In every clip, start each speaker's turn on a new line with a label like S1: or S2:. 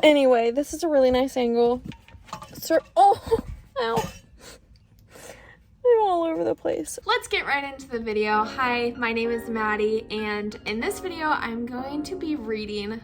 S1: Anyway, this is a really nice angle. Oh, ow. I'm all over the place. Let's get right into the video. Hi, my name is Maddie, and in this video, I'm going to be reading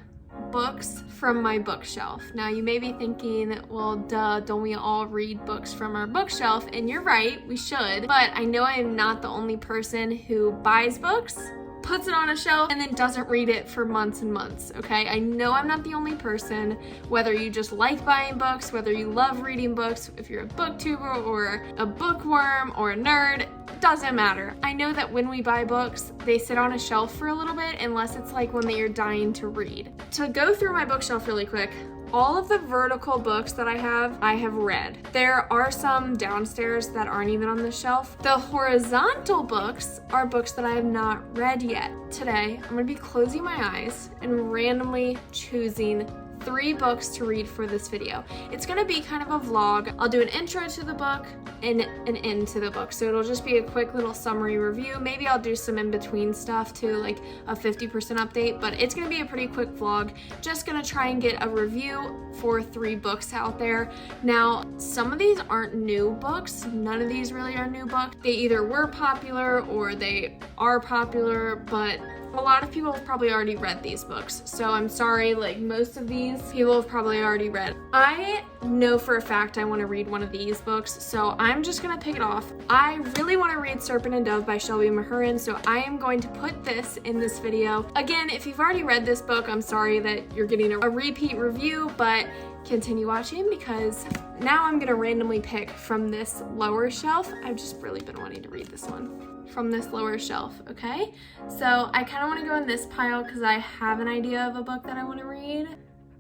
S1: books from my bookshelf. Now, you may be thinking, well, duh, don't we all read books from our bookshelf? And you're right, we should. But I know I am not the only person who buys books, puts it on a shelf, and then doesn't read it for months and months, okay? I know I'm not the only person, whether you just like buying books, whether you love reading books, if you're a booktuber or a bookworm or a nerd, doesn't matter. I know that when we buy books, they sit on a shelf for a little bit unless it's like one that you're dying to read. To go through my bookshelf really quick, all of the vertical books that I have read. There are some downstairs that aren't even on the shelf. The horizontal books are books that I have not read yet. Today, I'm gonna be closing my eyes and randomly choosing 3 books to read for this video. It's gonna be kind of a vlog. I'll do an intro to the book and an end to the book. So it'll just be a quick little summary review. Maybe I'll do some in-between stuff too, like a 50% update, but it's gonna be a pretty quick vlog. Just gonna try and get a review for 3 books out there. Now, some of these aren't new books. None of these really are new books. They either were popular or they are popular, but a lot of people have probably already read these books, so I'm sorry, like most of these people have probably already read. I know for a fact I want to read one of these books, so I'm just gonna pick it off. I really want to read Serpent and Dove by Shelby Mahurin, so I am going to put this in this video. Again, if you've already read this book, I'm sorry that you're getting a repeat review, but continue watching because now I'm gonna randomly pick from this lower shelf. I've just really been wanting to read this one from this lower shelf, okay? So I kind of want to go in this pile because I have an idea of a book that I want to read.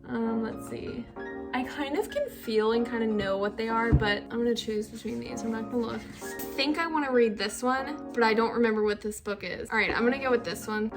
S1: Let's see. I kind of can feel and kind of know what they are, but I'm gonna choose between these. I'm not gonna look. I think I want to read this one, but I don't remember what this book is. All right, I'm gonna go with this one.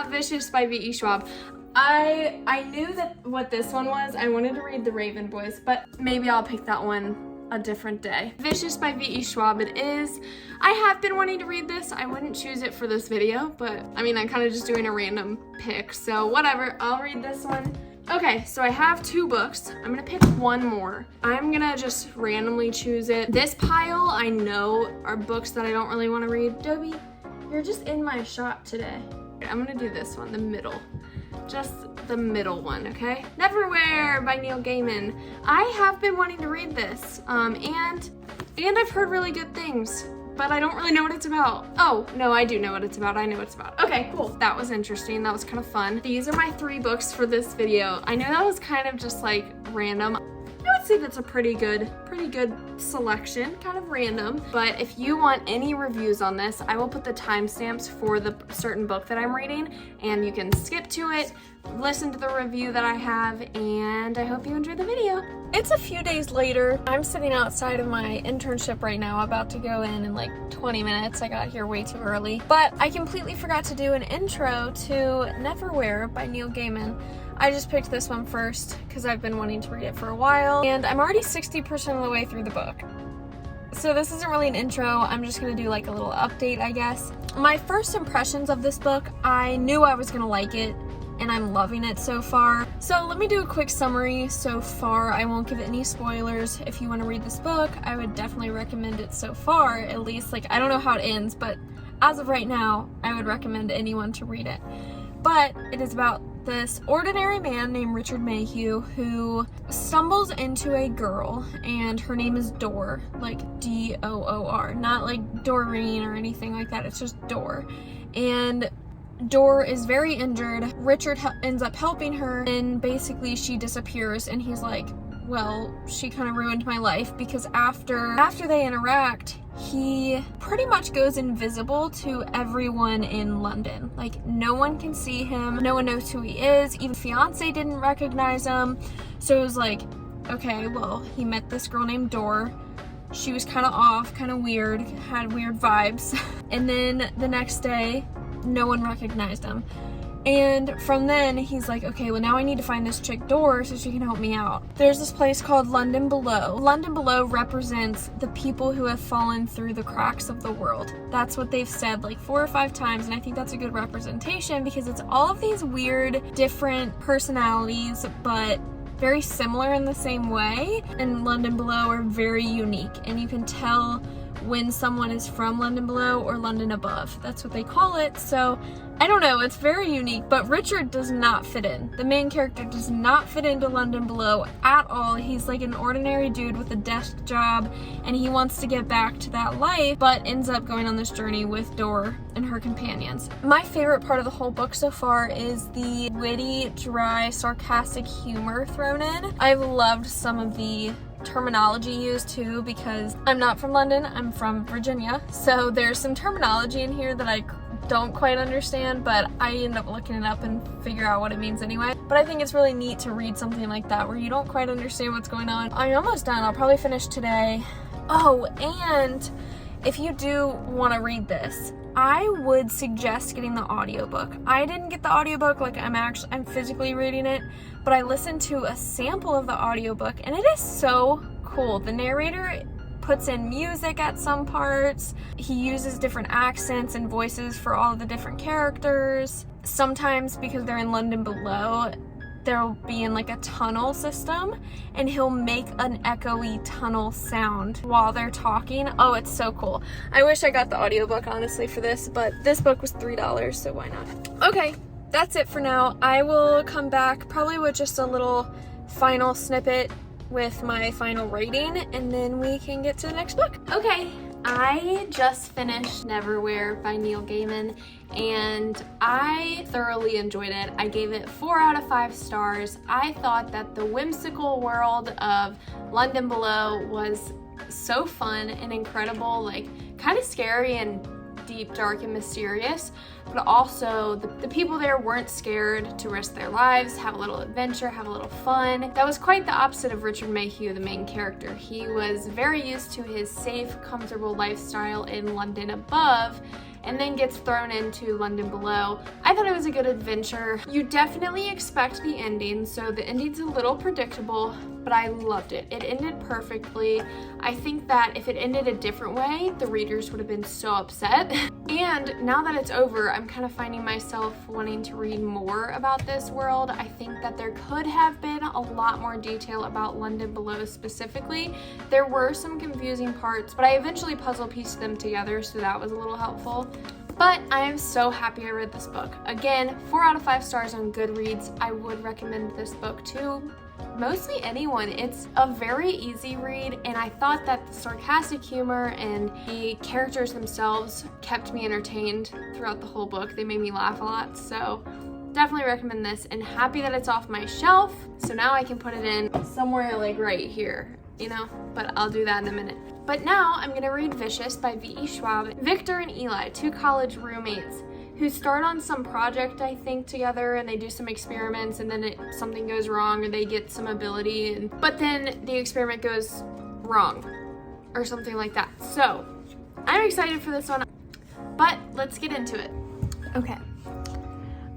S1: Vicious by V.E. Schwab. I knew that what this one was. I wanted to read The Raven Boys, but maybe I'll pick that one a different day. Vicious by V.E. Schwab it is. I have been wanting to read this. I wouldn't choose it for this video, but I mean, I'm kind of just doing a random pick, so whatever. I'll read this one. Okay, so I have 2 books. I'm gonna pick one more. I'm gonna just randomly choose it. This pile I know are books that I don't really want to read. Dobie, you're just in my shot today. I'm gonna do this one, the middle. Just the middle one, okay? Neverwhere by Gaiman. I have been wanting to read this, and I've heard really good things, but I don't really know what it's about. Oh, no, I do know what it's about. I know what it's about. Okay, cool. That was interesting. That was kind of fun. These are my 3 books for this video. I know that was kind of just like random. I would say that's a pretty good selection, kind of random. But if you want any reviews on this, I will put the timestamps for the certain book that I'm reading, and you can skip to it, listen to the review that I have, and I hope you enjoy the video. It's a few days later. I'm sitting outside of my internship right now, about to go in like 20 minutes. I got here way too early, but I completely forgot to do an intro to Neverwhere by Gaiman. I just picked this one first because I've been wanting to read it for a while, and I'm already 60% of the way through the book. So this isn't really an intro, I'm just gonna do like a little update, I guess. My first impressions of this book, I knew I was gonna like it, and I'm loving it so far. So let me do a quick summary so far. I won't give any spoilers. If you wanna read this book, I would definitely recommend it so far, at least. Like, I don't know how it ends, but as of right now, I would recommend anyone to read it. But it is about this ordinary man named Richard Mayhew who stumbles into a girl, and her name is Dor, like D-O-O-R, not like Doreen or anything like that. It's just Dor. And Dor is very injured. Richard ends up helping her, and basically she disappears, and he's like, well, she kind of ruined my life, because after they interact, he pretty much goes invisible to everyone in London. Like, no one can see him, no one knows who he is, even fiance didn't recognize him. So it was like, okay, well, he met this girl named Dor. She was kind of off, kind of weird, had weird vibes. And then the next day, no one recognized him. And from then, he's like, okay, well, now I need to find this chick Dor so she can help me out. There's this place called London Below. London Below represents the people who have fallen through the cracks of the world. That's what they've said like 4 or 5 times, and I think that's a good representation because it's all of these weird, different personalities, but very similar in the same way, and London Below are very unique, and you can tell when someone is from London Below or London Above. That's what they call it. So I don't know, it's very unique, but Richard does not fit in. The main character does not fit into London Below at all. He's like an ordinary dude with a desk job, and he wants to get back to that life, but ends up going on this journey with Dor and her companions. My favorite part of the whole book so far is the witty, dry, sarcastic humor thrown in. I've loved some of the terminology used too, because I'm not from London, I'm from Virginia, so there's some terminology in here that I don't quite understand, but I end up looking it up and figure out what it means anyway. But I think it's really neat to read something like that where you don't quite understand what's going on. I'm almost done. I'll probably finish today. Oh, and if you do want to read this, I would suggest getting the audiobook. I didn't get the audiobook, like I'm physically reading it, but I listened to a sample of the audiobook, and it is so cool. The narrator puts in music at some parts. He uses different accents and voices for all of the different characters. Sometimes, because they're in London Below, there'll be in like a tunnel system, and he'll make an echoey tunnel sound while they're talking. Oh, it's so cool. I wish I got the audiobook honestly for this, but this book was $3, so why not? Okay, that's it for now. I will come back probably with just a little final snippet with my final rating, and then we can get to the next book. Okay, I just finished Neverwhere by Neil Gaiman, and I thoroughly enjoyed it. I gave it 4 out of 5 stars. I thought that the whimsical world of London Below was so fun and incredible, like kind of scary and deep, dark, and mysterious, but also the people there weren't scared to risk their lives, have a little adventure, have a little fun. That was quite the opposite of Richard Mayhew, the main character. He was very used to his safe, comfortable lifestyle in London Above, and then gets thrown into London Below. I thought it was a good adventure. You definitely expect the ending, so the ending's a little predictable, but I loved it. It ended perfectly. I think that if it ended a different way, the readers would have been so upset. And now that it's over, I'm kind of finding myself wanting to read more about this world. I think that there could have been a lot more detail about London Below specifically. There were some confusing parts, but I eventually puzzle pieced them together, so that was a little helpful. But I am so happy I read this book. Again, 4 out of 5 stars on Goodreads. I would recommend this book to mostly anyone. It's a very easy read, and I thought that the sarcastic humor and the characters themselves kept me entertained throughout the whole book. They made me laugh a lot, so definitely recommend this, and happy that it's off my shelf, so now I can put it in somewhere like right here, you know, but I'll do that in a minute. But now I'm gonna read Vicious by V.E. Schwab. Victor and Eli, 2 college roommates who start on some project, I think, together, and they do some experiments, and then something goes wrong, or they get some ability, but then the experiment goes wrong, or something like that. So I'm excited for this one, but let's get into it. Okay,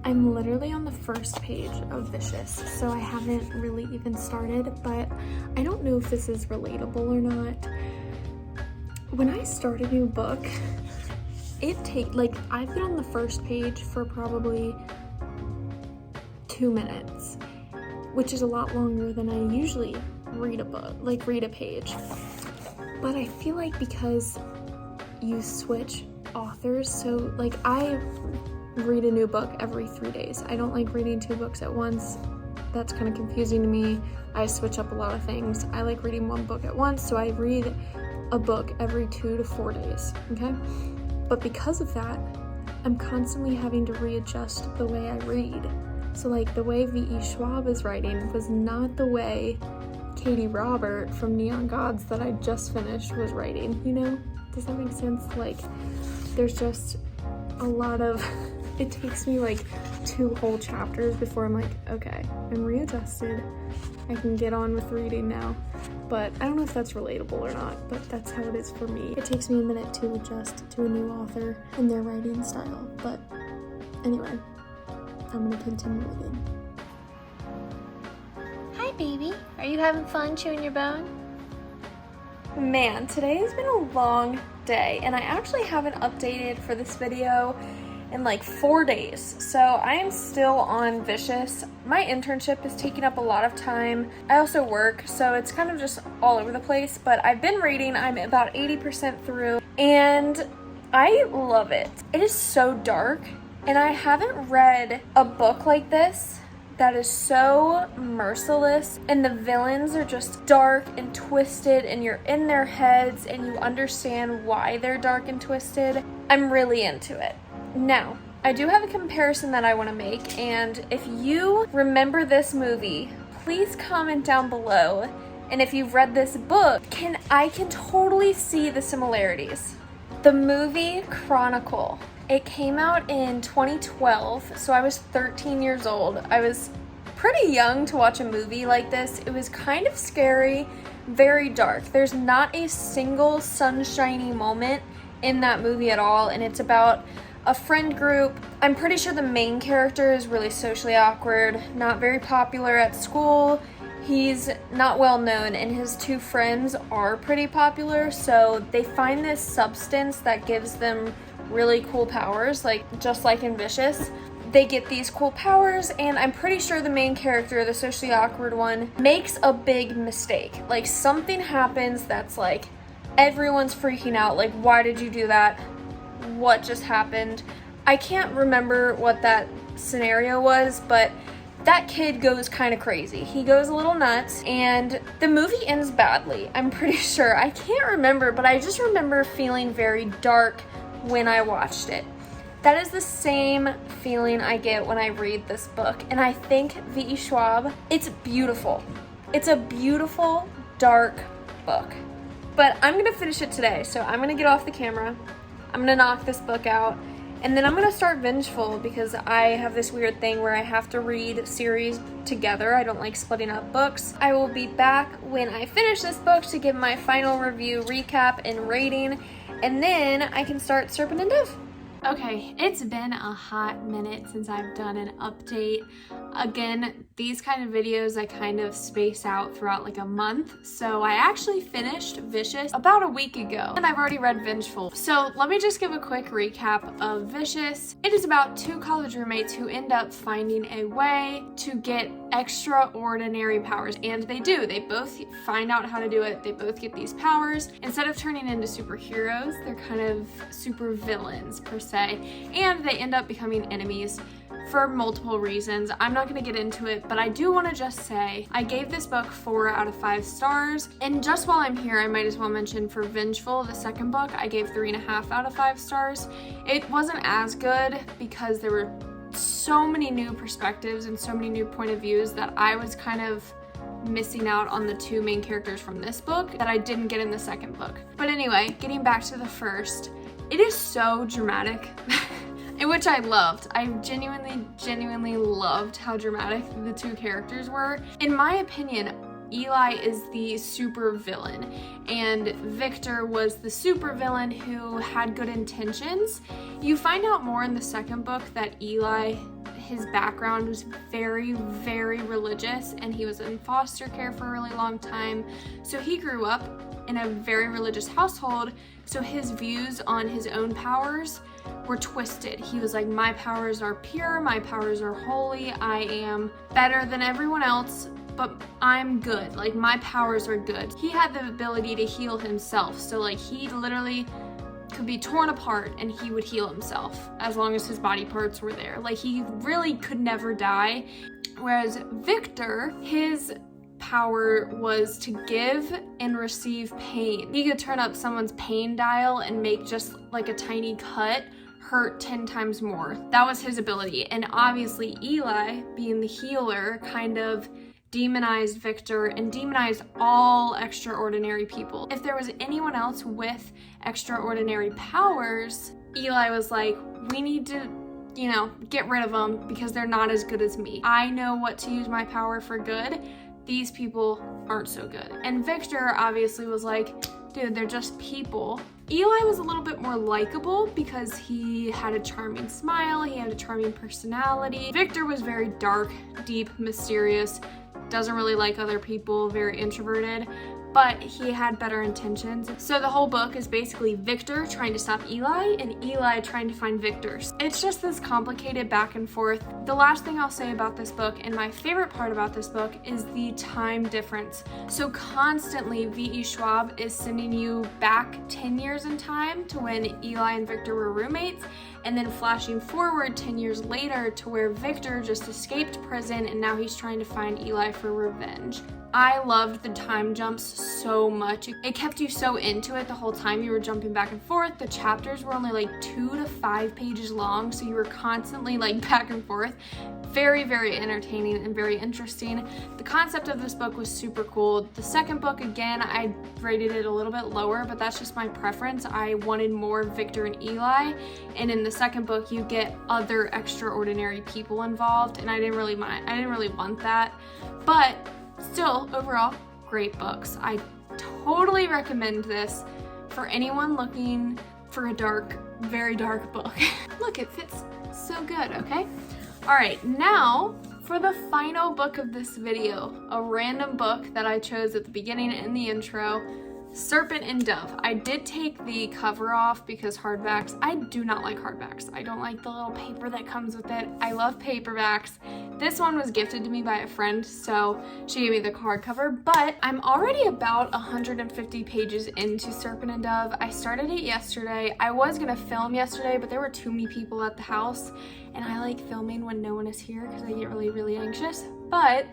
S1: I'm literally on the first page of Vicious, so I haven't really even started, but I don't know if this is relatable or not. When I start a new book, I've been on the first page for probably 2 minutes, which is a lot longer than I usually read a book, read a page. But I feel like because you switch authors, so I read a new book every 3 days. I don't like reading 2 books at once. That's kind of confusing to me. I switch up a lot of things. I like reading 1 book at once, so I read a book every 2 to 4 days, okay? But because of that, I'm constantly having to readjust the way I read. So the way V.E. Schwab is writing was not the way Katie Robert from Neon Gods that I just finished was writing, you know? Does that make sense? There's just a lot of, it takes me 2 whole chapters before I'm okay, I'm readjusted. I can get on with reading now. But I don't know if that's relatable or not, but that's how it is for me. It takes me a minute to adjust to a new author and their writing style. But anyway, I'm gonna continue reading. Hi baby, are you having fun chewing your bone? Man, today has been a long day, and I actually haven't updated for this video in like 4 days. So I am still on Vicious. My internship is taking up a lot of time. I also work, so it's kind of just all over the place, but I've been reading. I'm about 80% through, and I love it. It is so dark, and I haven't read a book like this that is so merciless, and the villains are just dark and twisted, and you're in their heads and you understand why they're dark and twisted. I'm really into it. Now, I do have a comparison that I want to make, and if you remember this movie, please comment down below. And if you've read this book, I can totally see the similarities. The movie Chronicle. It came out in 2012, so I was 13 years old. I was pretty young to watch a movie like this. It was kind of scary, very dark. There's not a single sunshiny moment in that movie at all, and it's about a friend group. I'm pretty sure the main character is really socially awkward, not very popular at school. He's not well known, and his two friends are pretty popular, so they find this substance that gives them really cool powers, like just like in Vicious. They get these cool powers, and I'm pretty sure the main character, the socially awkward one, makes a big mistake. Like something happens that's like everyone's freaking out, like why did you do that? What just happened? I can't remember what that scenario was, but that kid goes kind of crazy. He goes a little nuts, and the movie ends badly. I'm pretty sure. I can't remember, but I just remember feeling very dark when I watched it. That is the same feeling I get when I read this book, and I think V.E. Schwab, it's beautiful. It's a beautiful, dark book. But I'm gonna finish it today, so I'm gonna get off the camera. I'm gonna knock this book out, and then I'm gonna start Vengeful because I have this weird thing where I have to read series together. I don't like splitting up books. I will be back when I finish this book to give my final review, recap, and rating, and then I can start Serpent and Dove. Okay, it's been a hot minute since I've done an update. Again, these kind of videos I kind of space out throughout like a month. So I actually finished Vicious about a week ago, and I've already read Vengeful. So let me just give a quick recap of Vicious. It is about two college roommates who end up finding a way to get extraordinary powers, and they do. They both find out how to do it. They both get these powers. Instead of turning into superheroes, they're kind of super villains per se. And they end up becoming enemies for multiple reasons. I'm not going to get into it, but I do want to just say I gave this book 4 out of 5 stars. And just while I'm here, I might as well mention for Vengeful, the second book, I gave 3.5 out of 5 stars. It wasn't as good because there were so many new perspectives and so many new point of views that I was kind of missing out on the two main characters from this book that I didn't get in the second book. But anyway, getting back to the first, it is so dramatic, in which I loved. I genuinely loved how dramatic the two characters were. In my opinion, Eli is the super villain, and Victor was the super villain who had good intentions. You find out more in the second book that Eli, his background was very, very religious, and he was in foster care for a really long time. So he grew up in a very religious household, so his views on his own powers were twisted. He was like, my powers are pure, my powers are holy, I am better than everyone else, but I'm good, like my powers are good. He had the ability to heal himself, so like he literally could be torn apart and he would heal himself as long as his body parts were there. Like he really could never die. Whereas Victor, his power was to give and receive pain. He could turn up someone's pain dial and make just like a tiny cut hurt 10 times more. That was his ability. And obviously Eli, being the healer, kind of demonized Victor and demonized all extraordinary people. If there was anyone else with extraordinary powers, Eli was like, we need to, you know, get rid of them because they're not as good as me. I know what to use my power for good. These people aren't so good. And Victor obviously was like, dude, they're just people. Eli was a little bit more likable because he had a charming smile, he had a charming personality. Victor was very dark, deep, mysterious, doesn't really like other people, very introverted. but he had better intentions. So the whole book is basically Victor trying to stop Eli and Eli trying to find Victor. It's just this complicated back and forth. The last thing I'll say about this book, and my favorite part about this book, is the time difference. So constantly V.E. Schwab is sending you back 10 years in time to when Eli and Victor were roommates, and then flashing forward 10 years later to where Victor just escaped prison and now he's trying to find Eli for revenge. I loved the time jumps so much. It kept you so into it the whole time. You were jumping back and forth. The chapters were only like 2 to 5 pages long, so you were constantly like back and forth. Very, very entertaining and very interesting. The concept of this book was super cool. The second book, again, I rated it a little bit lower, but that's just my preference. I wanted more Victor and Eli, and in the second book you get other extraordinary people involved, and I didn't really want that. But still, overall, great books. I totally recommend this for anyone looking for a dark, very dark book. Look, it fits so good, okay? All right, now for the final book of this video, a random book that I chose at the beginning and the intro, Serpent and Dove. I did take the cover off because hardbacks, I do not like hardbacks. I don't like the little paper that comes with it. I love paperbacks. This one was gifted to me by a friend, so she gave me the hardcover, but I'm already about 150 pages into Serpent and Dove. I started it yesterday. I was gonna film yesterday, but there were too many people at the house, and I like filming when no one is here because I get really, really anxious, but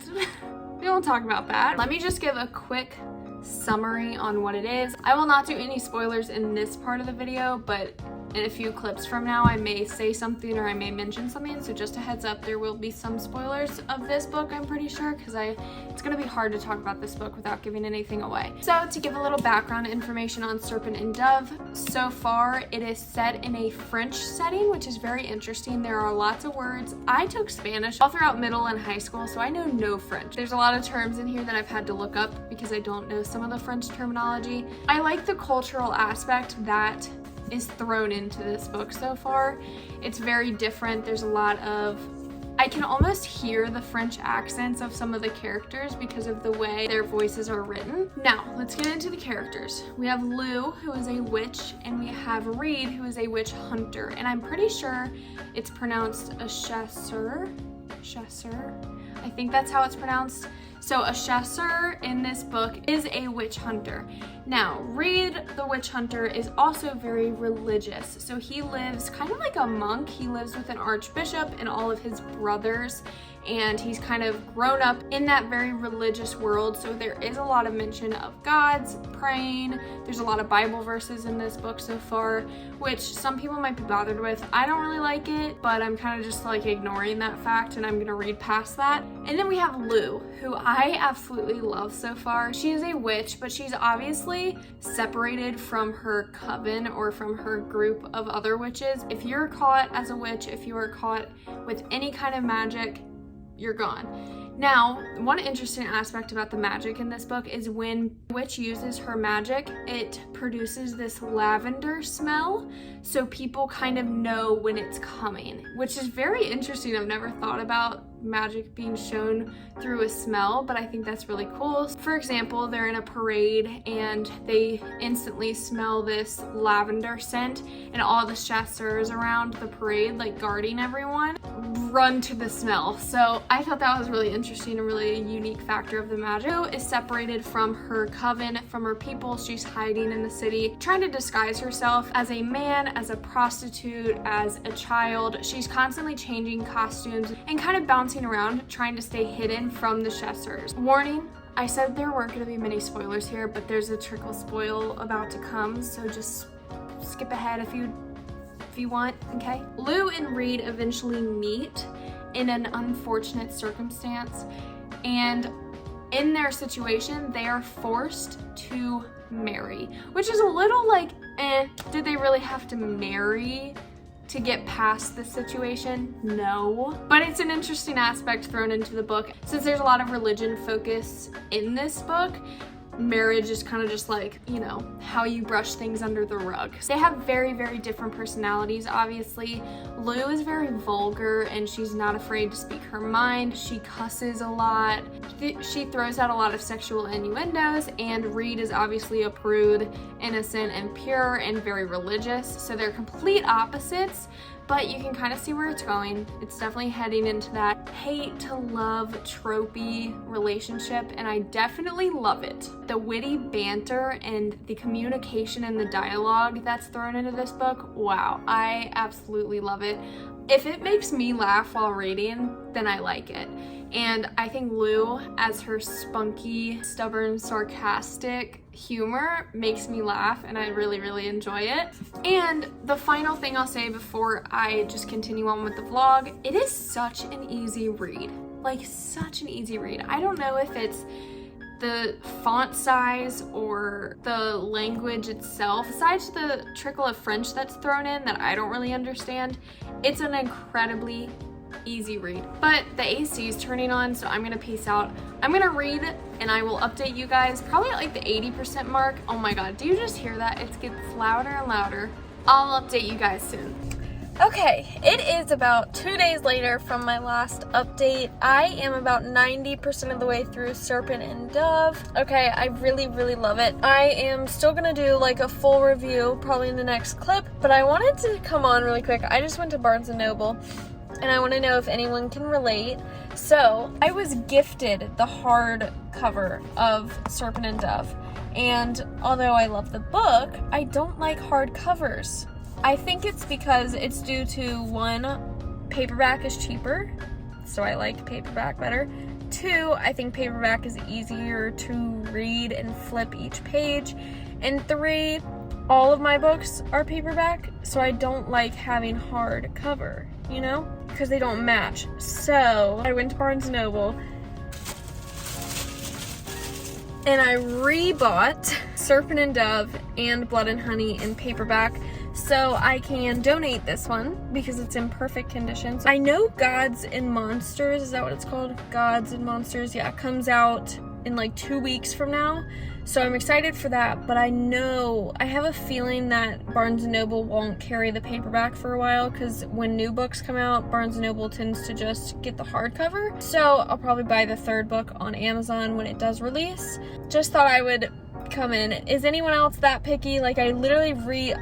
S1: we won't talk about that. Let me just give a quick summary on what it is. I will not do any spoilers in this part of the video, but in a few clips from now I may say something or I may mention something, so just a heads up, there will be some spoilers of this book, I'm pretty sure, because it's gonna be hard to talk about this book without giving anything away. So to give a little background information on Serpent and Dove, so far it is set in a French setting, which is very interesting. There are lots of words. I took Spanish all throughout middle and high school, so I know no French. There's a lot of terms in here that I've had to look up because I don't know some of the French terminology. I like the cultural aspect that is thrown into this book so far. It's very different. There's a lot of, I can almost hear the French accents of some of the characters because of the way their voices are written. Now, let's get into the characters. We have Lou, who is a witch, and we have Reed, who is a witch hunter. And I'm pretty sure it's pronounced a chasseur. I think that's how it's pronounced. So a chasseur in this book is a witch hunter. Now, Reed, the witch hunter, is also very religious. So he lives kind of like a monk. He lives with an archbishop and all of his brothers, and he's kind of grown up in that very religious world. So there is a lot of mention of gods, praying. There's a lot of Bible verses in this book so far, which some people might be bothered with. I don't really like it, but I'm kind of just like ignoring that fact, and I'm gonna read past that. And then we have Lou, who I absolutely love so far. She is a witch, but she's obviously separated from her coven or from her group of other witches. If you're caught as a witch, if you are caught with any kind of magic, you're gone. Now, one interesting aspect about the magic in this book is when a witch uses her magic, it produces this lavender smell, so people kind of know when it's coming, which is very interesting. I've never thought about magic being shown through a smell, but I think that's really cool. For example, they're in a parade and they instantly smell this lavender scent, and all the chasseurs around the parade, like guarding everyone, run to the smell. So I thought that was really interesting and really a unique factor of the magic. Lou is separated from her coven, from her people. She's hiding in the city, trying to disguise herself as a man, as a prostitute, as a child. She's constantly changing costumes and kind of bouncing around, trying to stay hidden from the chasseurs. Warning, I said there weren't going to be many spoilers here, but there's a trickle spoil about to come, so just skip ahead if you want, okay? Lou and Reed eventually meet in an unfortunate circumstance, and in their situation, they are forced to marry, which is a little like, did they really have to marry to get past the situation? No. But it's an interesting aspect thrown into the book. Since there's a lot of religion focus in this book, marriage is kind of just like, you know, how you brush things under the rug. They have very, very different personalities, obviously. Lou is very vulgar and she's not afraid to speak her mind. She cusses a lot. She throws out a lot of sexual innuendos, and Reed is obviously a prude, innocent and pure and very religious. So they're complete opposites, but you can kind of see where it's going. It's definitely heading into that hate to love tropey relationship, and I definitely love it. The witty banter and the communication and the dialogue that's thrown into this book, wow, I absolutely love it. If it makes me laugh while reading, then I like it. And I think Lou, as her spunky, stubborn, sarcastic humor, makes me laugh, and I really, really enjoy it. And the final thing I'll say before I just continue on with the vlog, it is such an easy read. Like, such an easy read. I don't know if it's the font size or the language itself. Besides the trickle of French that's thrown in that I don't really understand, it's an incredibly easy read. But the AC is turning on, so I'm gonna peace out. I'm gonna read and I will update you guys probably at like the 80% mark. Oh my god, do you just hear that? It gets louder and louder. I'll update you guys soon. Okay, it is about 2 days later from my last update. I am about 90% of the way through Serpent and Dove. Okay, I really, really love it. I am still gonna do like a full review probably in the next clip, but I wanted to come on really quick. I just went to Barnes & Noble and I want to know if anyone can relate. So I was gifted the hard cover of Serpent and Dove, and although I love the book, I don't like hard covers. I think it's because it's due to, one, paperback is cheaper, so I like paperback better. Two, I think paperback is easier to read and flip each page. And three, all of my books are paperback, so I don't like having hard cover, you know, because they don't match. So I went to Barnes & Noble and I rebought Serpent and Dove and Blood and Honey in paperback, so I can donate this one because it's in perfect condition. I know Gods and Monsters, is that what it's called? Gods and Monsters, yeah, comes out in like 2 weeks from now. So I'm excited for that, but I have a feeling that Barnes & Noble won't carry the paperback for a while, because when new books come out, Barnes & Noble tends to just get the hardcover. So I'll probably buy the third book on Amazon when it does release. Just thought I would come in. Is anyone else that picky? Like, I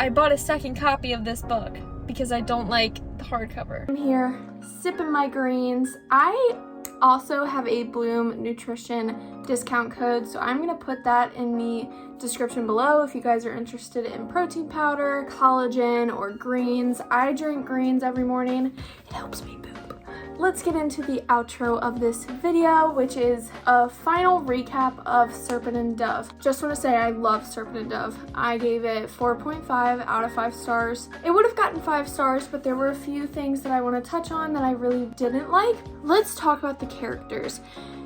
S1: bought a second copy of this book because I don't like the hardcover. I'm here sipping my greens. I also have a Bloom Nutrition discount code, so I'm gonna put that in the description below if you guys are interested in protein powder, collagen, or greens. I drink greens every morning. It helps me poop. Let's get into the outro of this video, which is a final recap of Serpent and Dove. Just want to say I love Serpent and Dove. I gave it 4.5 out of 5 stars. It would have gotten 5 stars, but there were a few things that I want to touch on that I really didn't like. Let's talk about the characters.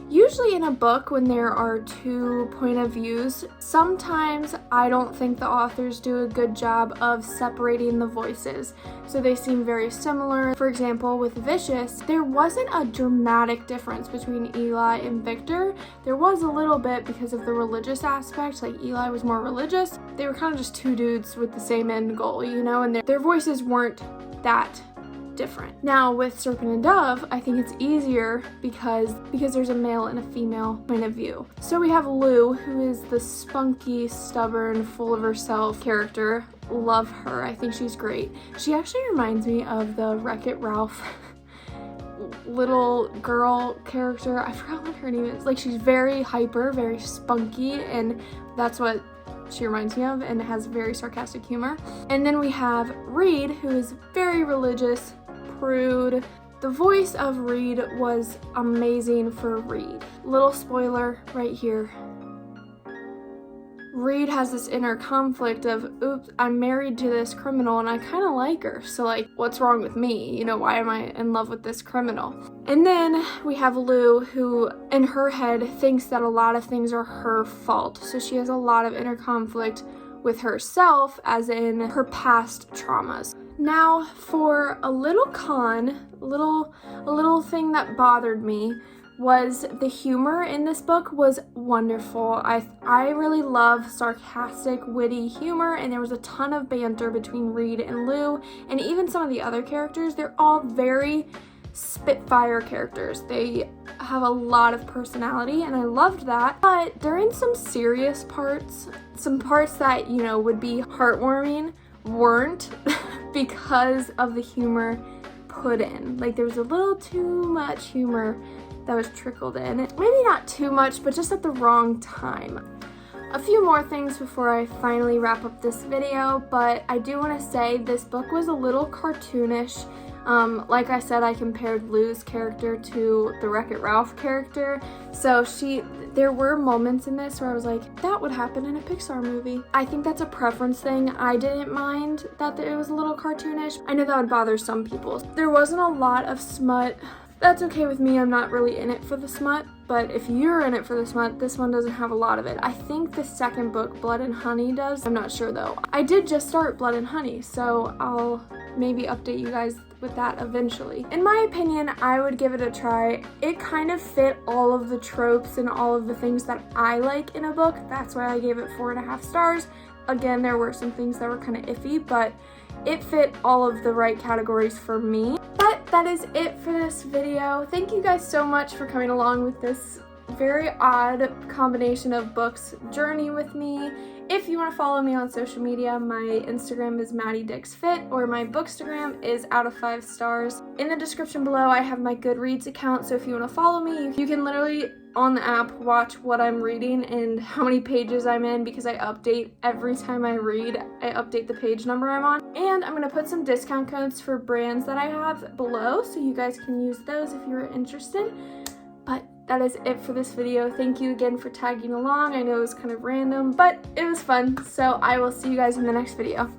S1: Usually in a book, when there are 2 point of views, sometimes I don't think the authors do a good job of separating the voices. So they seem very similar. For example, with Vicious, there wasn't a dramatic difference between Eli and Victor. There was a little bit because of the religious aspect, like Eli was more religious. They were kind of just 2 dudes with the same end goal, you know, and their voices weren't that different. Now with Serpent and Dove, I think it's easier because there's a male and a female point of view. So we have Lou, who is the spunky, stubborn, full of herself character. Love her. I think she's great. She actually reminds me of the Wreck-It Ralph little girl character. I forgot what her name is. Like, she's very hyper, very spunky, and that's what she reminds me of, and has very sarcastic humor. And then we have Reed, who is very religious, prude. The voice of Reed was amazing for Reed. Little spoiler right here. Reed has this inner conflict of, oops, I'm married to this criminal and I kind of like her. So like, what's wrong with me? You know, why am I in love with this criminal? And then we have Lou, who in her head thinks that a lot of things are her fault. So she has a lot of inner conflict with herself, as in her past traumas. Now for a little con, a little thing that bothered me. was the humor in this book was wonderful. I really love sarcastic, witty humor, and there was a ton of banter between Reed and Lou, and even some of the other characters. They're all very spitfire characters. They have a lot of personality, and I loved that. But during some serious parts, some parts that, you know, would be heartwarming, weren't because of the humor put in. Like, there was a little too much humor that was trickled in. Maybe not too much, but just at the wrong time. A few more things before I finally wrap up this video, but I do want to say this book was a little cartoonish. Like I said, I compared Lou's character to the Wreck-It Ralph character, so there were moments in this where I was like, that would happen in a Pixar movie. I think that's a preference thing. I didn't mind that it was a little cartoonish. I know that would bother some people. There wasn't a lot of smut. That's okay with me. I'm not really in it for the smut, but if you're in it for the smut, this one doesn't have a lot of it. I think the second book, Blood and Honey, does. I'm not sure though. I did just start Blood and Honey, so I'll maybe update you guys with that eventually. In my opinion, I would give it a try. It kind of fit all of the tropes and all of the things that I like in a book. That's why I gave it 4.5 stars. Again, there were some things that were kind of iffy, but it fit all of the right categories for me. But that is it for this video. Thank you guys so much for coming along with this very odd combination of books journey with me. If you want to follow me on social media, my Instagram is MaddieDixFit, or my Bookstagram is out of 5 stars. In the description below, I have my Goodreads account, so if you want to follow me, you can literally on the app watch what I'm reading and how many pages I'm in, because I update every time I read. I update the page number I'm on. And I'm going to put some discount codes for brands that I have below, so you guys can use those if you're interested. But that is it for this video. Thank you again for tagging along. I know it was kind of random, but it was fun. So I will see you guys in the next video.